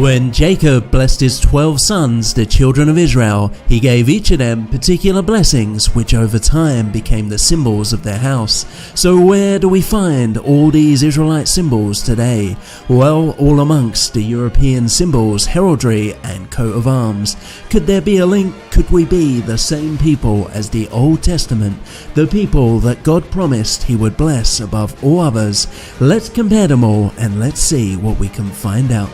When Jacob blessed his 12 sons, the children of Israel, he gave each of them particular blessings, which over time became the symbols of their house. So where do we find all these Israelite symbols today? Well, all amongst the European symbols, heraldry and coat of arms. Could there be a link? Could we be the same people as the Old Testament, the people that God promised he would bless above all others? Let's compare them all and let's see what we can find out.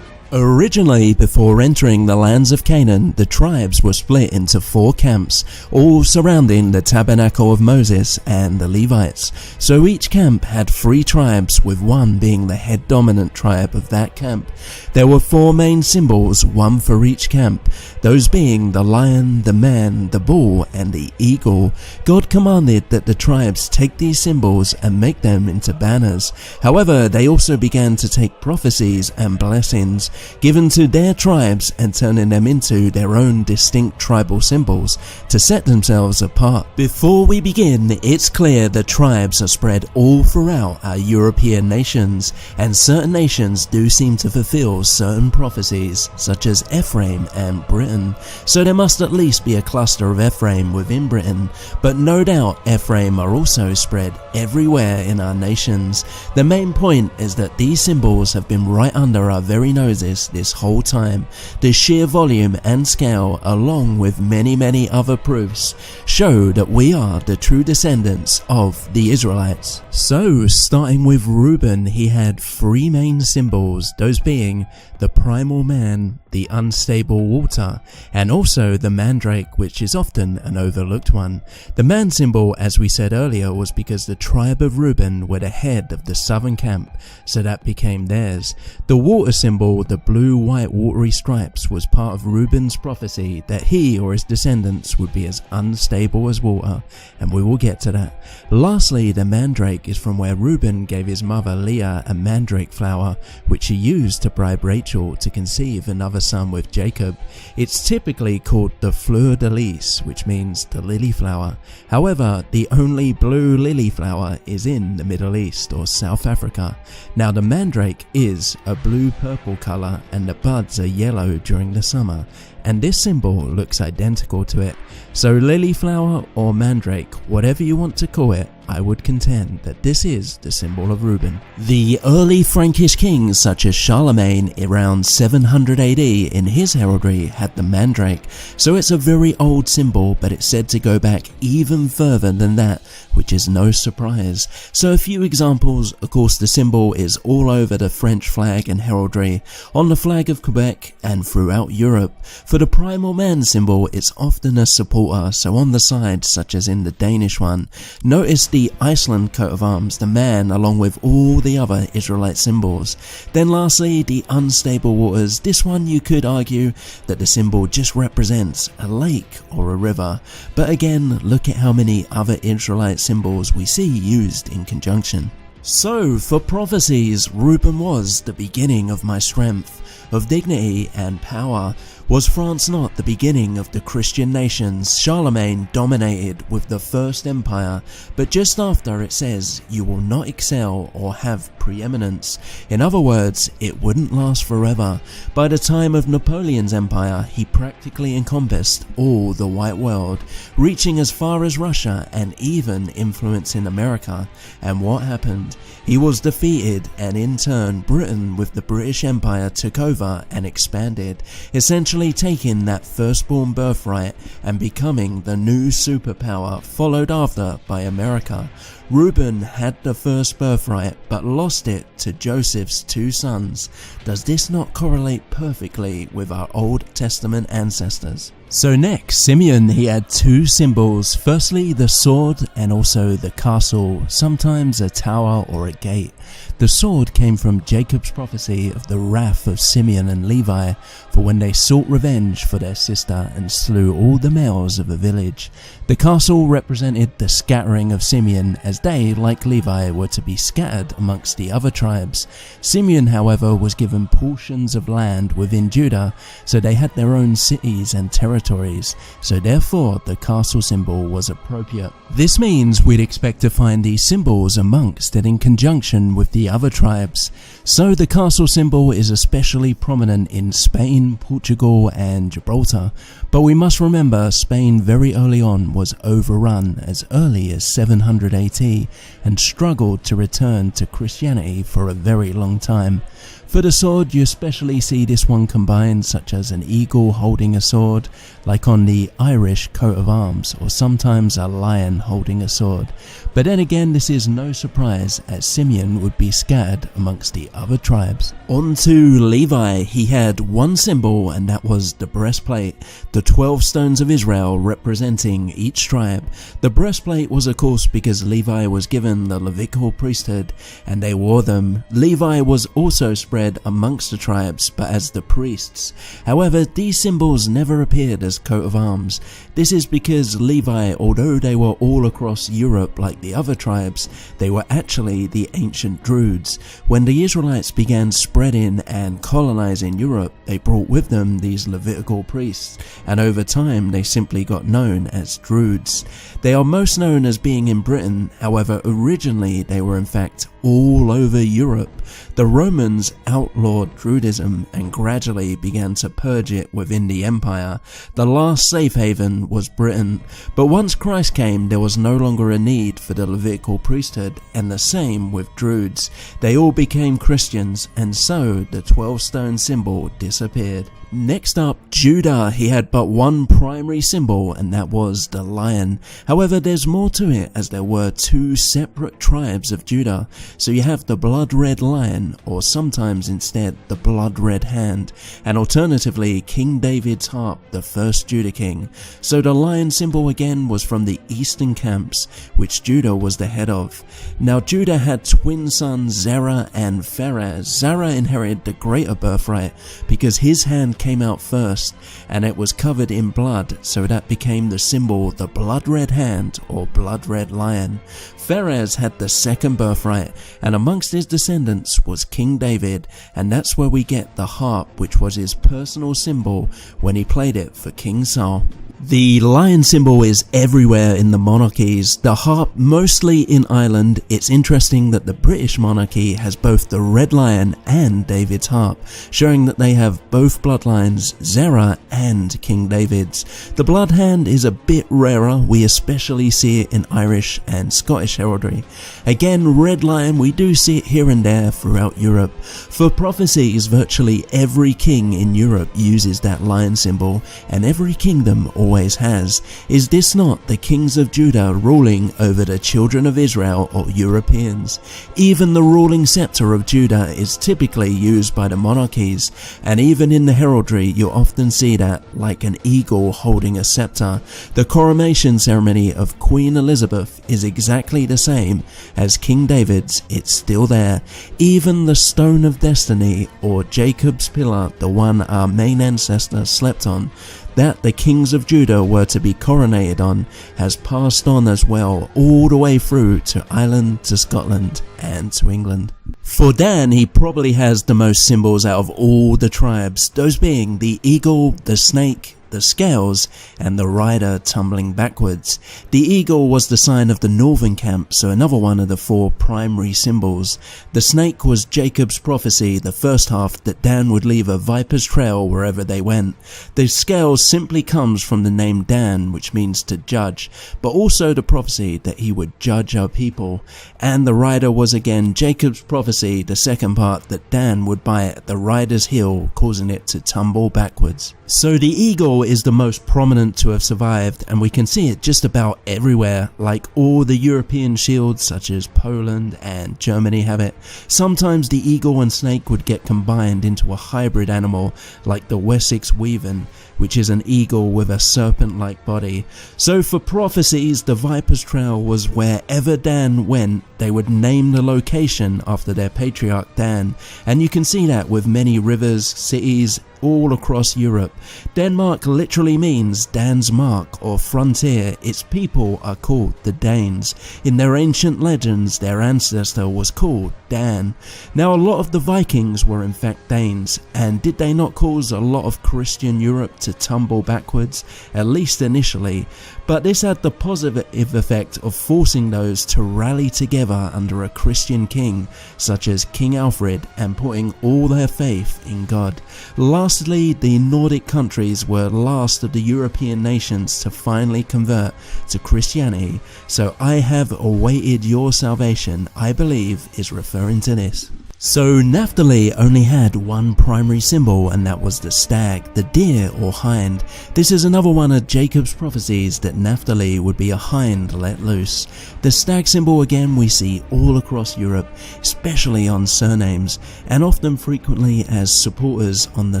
Originally, before entering the lands of Canaan, the tribes were split into 4 camps, all surrounding the tabernacle of Moses and the Levites. So each camp had 3 tribes, with one being the head dominant tribe of that camp. There were 4 main symbols, one for each camp, those being the lion, the man, the bull, and the eagle. God commanded that the tribes take these symbols and make them into banners. However, they also began to take prophecies and blessings given to their tribes and turning them into their own distinct tribal symbols to set themselves apart. Before we begin, it's clear the tribes are spread all throughout our European nations, and certain nations do seem to fulfill certain prophecies, such as Ephraim and Britain. So there must at least be a cluster of Ephraim within Britain, but no doubt Ephraim are also spread everywhere in our nations. The main point is that these symbols have been right under our very noses this whole time. The sheer volume and scale, along with many other proofs, show that we are the true descendants of the Israelites. So, starting with Reuben, he had 3 main symbols, those being the primal man, the unstable water, and also the mandrake, which is often an overlooked one. The man symbol, as we said earlier, was because the tribe of Reuben were the head of the southern camp, so that became theirs. The water symbol, the blue-white watery stripes, was part of Reuben's prophecy that he or his descendants would be as unstable as water, and we will get to that. Lastly, the mandrake is from where Reuben gave his mother Leah a mandrake flower, which she used to bribe Rachel to conceive another son with Jacob. It's typically called the fleur de lis, which means the lily flower. However, the only blue lily flower is in the Middle East or South Africa. Now, the mandrake is a blue-purple color and the buds are yellow during the summer, and this symbol looks identical to it. So lily flower or mandrake, whatever you want to call it, I would contend that this is the symbol of Reuben. The early Frankish kings such as Charlemagne around 700 AD in his heraldry had the mandrake, so it's a very old symbol, but it's said to go back even further than that, which is no surprise. So a few examples. Of course, the symbol is all over the French flag and heraldry, on the flag of Quebec and throughout Europe. For the primal man symbol, it's often a supporter, so on the side, such as in the Danish one. Notice the Iceland coat of arms, the man, along with all the other Israelite symbols. Then lastly, the unstable waters. This one you could argue that the symbol just represents a lake or a river, but again, look at how many other Israelite symbols we see used in conjunction. So, for prophecies, Reuben was the beginning of my strength, of dignity and power. Was France not the beginning of the Christian nations? Charlemagne dominated with the First Empire, but just after it says, you will not excel or have preeminence. In other words, it wouldn't last forever. By the time of Napoleon's empire, he practically encompassed all the white world, reaching as far as Russia and even influencing America. And what happened? He was defeated, and in turn, Britain with the British Empire took over and expanded, essentially taking that firstborn birthright and becoming the new superpower, followed after by America. Reuben had the first birthright but lost it to Joseph's 2 sons. Does this not correlate perfectly with our Old Testament ancestors? So next, Simeon, he had 2 symbols. Firstly, the sword and also the castle, sometimes a tower or a gate. The sword came from Jacob's prophecy of the wrath of Simeon and Levi for when they sought revenge for their sister and slew all the males of a village. The castle represented the scattering of Simeon, as they, like Levi, were to be scattered amongst the other tribes. Simeon, however, was given portions of land within Judah, so they had their own cities and territories territories, so therefore the castle symbol was appropriate. This means we'd expect to find these symbols amongst and in conjunction with the other tribes. So the castle symbol is especially prominent in Spain, Portugal and Gibraltar, but we must remember Spain very early on was overrun as early as 700 AD and struggled to return to Christianity for a very long time. For the sword, you especially see this one combined, such as an eagle holding a sword, like on the Irish coat of arms, or sometimes a lion holding a sword. But then again, this is no surprise, as Simeon would be scattered amongst the other tribes. On to Levi. He had one symbol, and that was the breastplate, the 12 stones of Israel representing each tribe. The breastplate was of course because Levi was given the Levitical priesthood, and they wore them. Levi was also spread amongst the tribes, but as the priests. However, these symbols never appeared as coat of arms. This is because Levi, although they were all across Europe like the other tribes, they were actually the ancient Druids. When the Israelites began spreading and colonizing Europe, they brought with them these Levitical priests, and over time they simply got known as Druids. They are most known as being in Britain, however originally they were in fact all over Europe. The Romans outlawed Druidism and gradually began to purge it within the empire. The last safe haven was Britain, but once Christ came there was no longer a need for the Levitical priesthood, and the same with Druids. They all became Christians, and so the 12-stone symbol disappeared. Next up, Judah. He had but one primary symbol, and that was the lion. However, there's more to it, as there were two separate tribes of Judah. So you have the blood red lion, or sometimes instead the blood red hand, and alternatively King David's harp, the first Judah king. So the lion symbol again was from the eastern camps, which Judah was the head of. Now Judah had twin sons Zerah and Pharez. Zerah inherited the greater birthright because his hand came out first, and it was covered in blood, so that became the symbol, the blood red hand or blood red lion. Pharez had the second birthright, and amongst his descendants was King David, and that's where we get the harp, which was his personal symbol when he played it for King Saul. The lion symbol is everywhere in the monarchies, the harp mostly in Ireland. It's interesting that the British monarchy has both the red lion and David's harp, showing that they have both bloodlines, Zerah and King David's. The blood hand is a bit rarer, we especially see it in Irish and Scottish heraldry. Again, red lion, we do see it here and there throughout Europe. For prophecies, virtually every king in Europe uses that lion symbol, and every kingdom always has. Is this not the kings of Judah ruling over the children of Israel or Europeans? Even the ruling scepter of Judah is typically used by the monarchies, and even in the heraldry you often see that, like an eagle holding a scepter. The coronation ceremony of Queen Elizabeth is exactly the same as King David's, it's still there. Even the stone of destiny, or Jacob's pillar, the one our main ancestor slept on, that the kings of Judah were to be coronated on, has passed on as well, all the way through to Ireland, to Scotland and to England. For Dan, he probably has the most symbols out of all the tribes, those being the eagle, the snake, the scales, and the rider tumbling backwards. The eagle was the sign of the northern camp, so another one of the four primary symbols. The snake was Jacob's prophecy, the first half, that Dan would leave a viper's trail wherever they went. The scales simply comes from the name Dan, which means to judge, but also the prophecy that he would judge our people. And the rider was again Jacob's prophecy, the second part, that Dan would bite the rider's heel, causing it to tumble backwards. So the eagle is the most prominent to have survived, and we can see it just about everywhere, like all the European shields such as Poland and Germany have it. Sometimes the eagle and snake would get combined into a hybrid animal like the Wessex Weaven, which is an eagle with a serpent-like body. So for prophecies, the viper's trail was wherever Dan went, they would name the location after their patriarch Dan, and you can see that with many rivers, cities, all across Europe. Denmark literally means Dan's mark or frontier. Its people are called the Danes. In their ancient legends, their ancestor was called Dan. Now, a lot of the Vikings were in fact Danes, and did they not cause a lot of Christian Europe to tumble backwards, at least initially? But this had the positive effect of forcing those to rally together under a Christian king, such as King Alfred, and putting all their faith in God. Lastly, the Nordic countries were last of the European nations to finally convert to Christianity, so I have awaited your salvation, I believe, is referring to this. So Naphtali only had one primary symbol, and that was the stag, the deer or hind. This is another one of Jacob's prophecies that Naphtali would be a hind let loose. The stag symbol again we see all across Europe, especially on surnames, and often frequently as supporters on the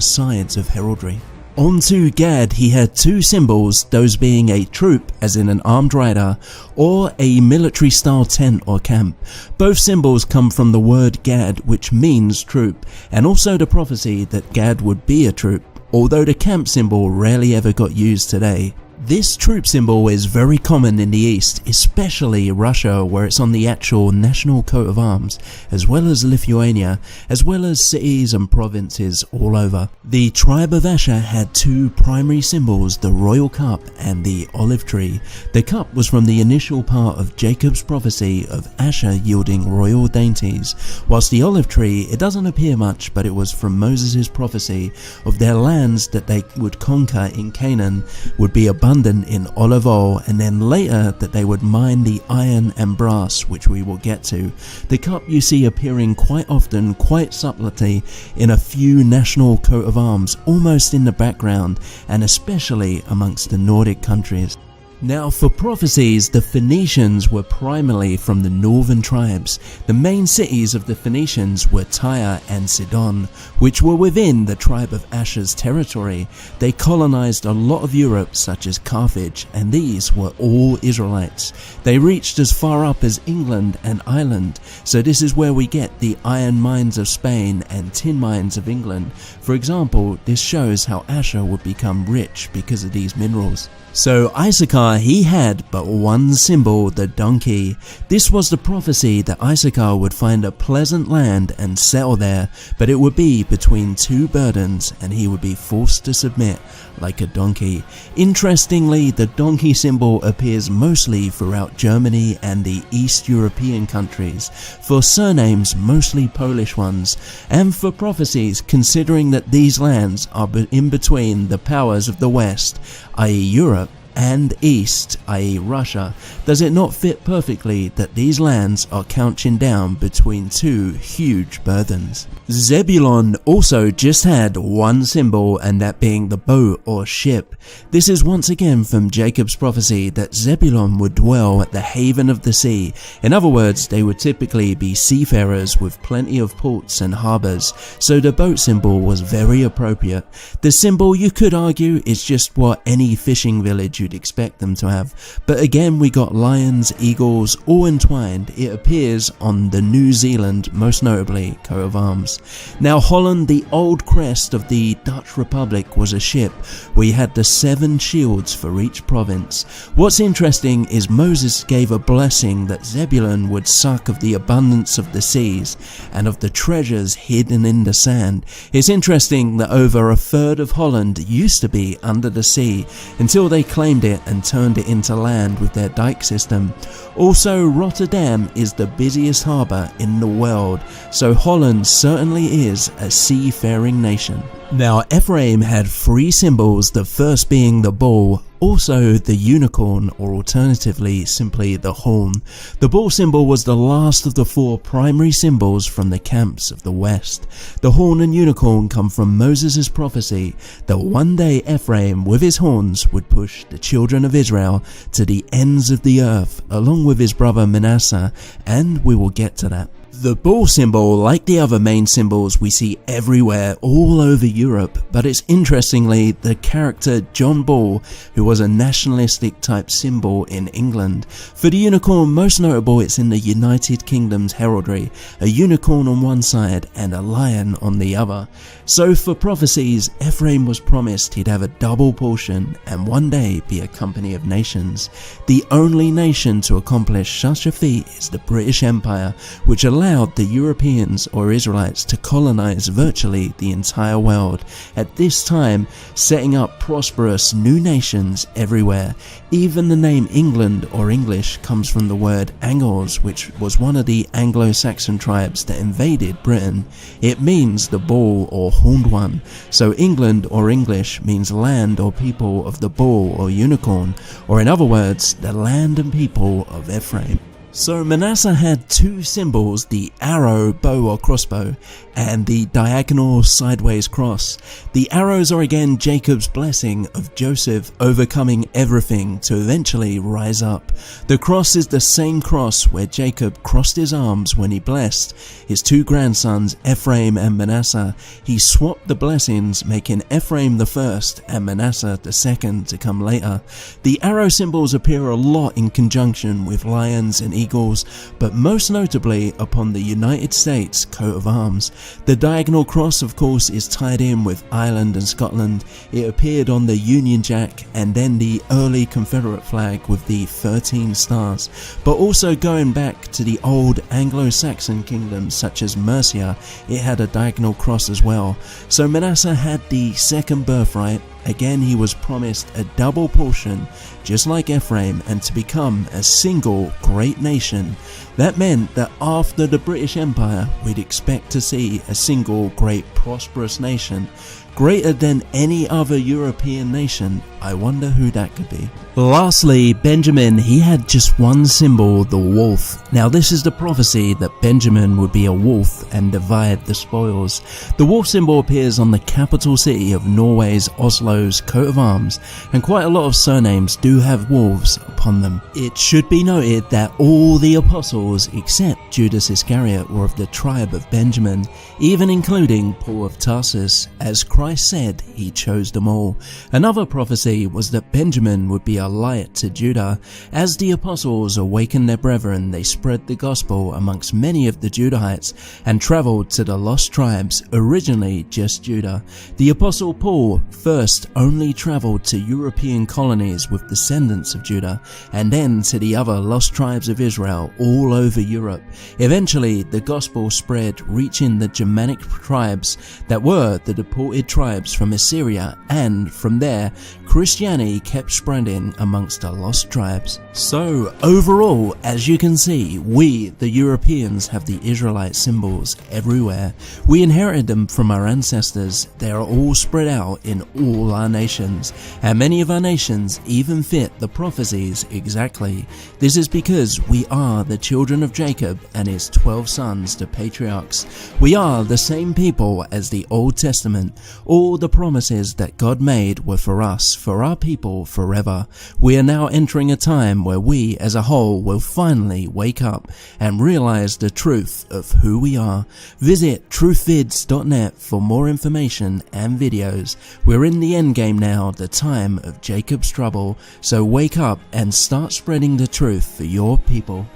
sides of heraldry. On to Gad, he had two symbols, those being a troop, as in an armed rider, or a military style tent or camp. Both symbols come from the word Gad, which means troop, and also the prophecy that Gad would be a troop, although the camp symbol rarely ever got used today. This troop symbol is very common in the East, especially Russia, where it's on the actual national coat of arms, as well as Lithuania, as well as cities and provinces all over. The tribe of Asher had two primary symbols, the royal cup and the olive tree. The cup was from the initial part of Jacob's prophecy of Asher yielding royal dainties, whilst the olive tree, it doesn't appear much, but it was from Moses' prophecy of their lands that they would conquer in Canaan would be abundant in olive oil, and then later that they would mine the iron and brass, which we will get to. The cup you see appearing quite often, quite subtly, in a few national coat of arms, almost in the background, and especially amongst the Nordic countries. Now, for prophecies, the Phoenicians were primarily from the northern tribes. The main cities of the Phoenicians were Tyre and Sidon, which were within the tribe of Asher's territory. They colonized a lot of Europe, such as Carthage, and these were all Israelites. They reached as far up as England and Ireland, so this is where we get the iron mines of Spain and tin mines of England. For example, this shows how Asher would become rich because of these minerals. So Issachar, he had but one symbol, the donkey. This was the prophecy that Issachar would find a pleasant land and settle there, but it would be between two burdens and he would be forced to submit like a donkey. Interestingly, the donkey symbol appears mostly throughout Germany and the East European countries, for surnames mostly Polish ones, and for prophecies considering that these lands are in between the powers of the West, i.e. Europe, and East, i.e. Russia. Does it not fit perfectly that these lands are couching down between two huge burdens? Zebulon also just had one symbol, and that being the boat or ship. This is once again from Jacob's prophecy that Zebulon would dwell at the haven of the sea. In other words, they would typically be seafarers with plenty of ports and harbours, so the boat symbol was very appropriate. The symbol, you could argue, is just what any fishing village you'd expect them to have, but again we got lions, eagles, all entwined. It appears on the New Zealand, most notably, coat of arms. Now Holland, the old crest of the Dutch Republic, was a ship where you had the 7 shields for each province. What's interesting is Moses gave a blessing that Zebulun would suck of the abundance of the seas and of the treasures hidden in the sand. It's interesting that over a third of Holland used to be under the sea until they claimed it and turned it into land with their dike system. Also, Rotterdam is the busiest harbour in the world, so Holland certainly is a seafaring nation. Now Ephraim had 3 symbols, the first being the bull, also the unicorn, or alternatively simply the horn. The bull symbol was the last of the 4 primary symbols from the camps of the West. The horn and unicorn come from Moses' prophecy that one day Ephraim with his horns would push the children of Israel to the ends of the earth along with his brother Manasseh, and we will get to that. The bull symbol, like the other main symbols we see everywhere all over Europe, but it's interestingly the character John Bull, who was a nationalistic type symbol in England. For the unicorn, most notable, it's in the United Kingdom's heraldry, a unicorn on one side and a lion on the other. So for prophecies, Ephraim was promised he'd have a double portion and one day be a company of nations. The only nation to accomplish such a feat is the British Empire, which allowed the Europeans or Israelites to colonize virtually the entire world, at this time setting up prosperous new nations everywhere. Even the name England or English comes from the word Angles, which was one of the Anglo-Saxon tribes that invaded Britain. It means the bull or horned one, so England or English means land or people of the bull or unicorn, or in other words, the land and people of Ephraim. So Manasseh had two symbols, the arrow, bow or crossbow, and the diagonal sideways cross. The arrows are again Jacob's blessing of Joseph overcoming everything to eventually rise up. The cross is the same cross where Jacob crossed his arms when he blessed his two grandsons Ephraim and Manasseh. He swapped the blessings, making Ephraim the first and Manasseh the second to come later. The arrow symbols appear a lot in conjunction with lions and eagles, but most notably upon the United States coat of arms. The diagonal cross, of course, is tied in with Ireland and Scotland. It appeared on the Union Jack and then the early Confederate flag with the 13 stars, but also going back to the old Anglo-Saxon kingdoms such as Mercia, it had a diagonal cross as well. So Manasseh had the second birthright. Again, he was promised a double portion, just like Ephraim, and to become a single great nation. That meant that after the British Empire, we'd expect to see a single great prosperous nation, greater than any other European nation. I wonder who that could be. Lastly, Benjamin, he had just one symbol, the wolf. Now this is the prophecy that Benjamin would be a wolf and divide the spoils. The wolf symbol appears on the capital city of Norway's Oslo's coat of arms, and quite a lot of surnames do have wolves upon them. It should be noted that all the apostles except Judas Iscariot were of the tribe of Benjamin, even including Paul of Tarsus, as Christ said he chose them all. Another prophecy was that Benjamin would be a light to Judah. As the apostles awakened their brethren, they spread the gospel amongst many of the Judahites and travelled to the lost tribes, originally just Judah. The apostle Paul first only travelled to European colonies with descendants of Judah, and then to the other lost tribes of Israel all over Europe. Eventually, the gospel spread, reaching the Germanic tribes that were the deported tribes from Assyria, and from there, Christianity kept spreading amongst the lost tribes. So overall, as you can see, we, the Europeans, have the Israelite symbols everywhere. We inherited them from our ancestors. They are all spread out in all our nations, and many of our nations even fit the prophecies exactly. This is because we are the children of Jacob and his 12 sons, the patriarchs. We are the same people as the Old Testament. All the promises that God made were for us, for our people forever. We are now entering a time where we as a whole will finally wake up and realize the truth of who we are. Visit truthvids.net for more information and videos. We're in the end game now, the time of Jacob's trouble, so wake up and start spreading the truth for your people.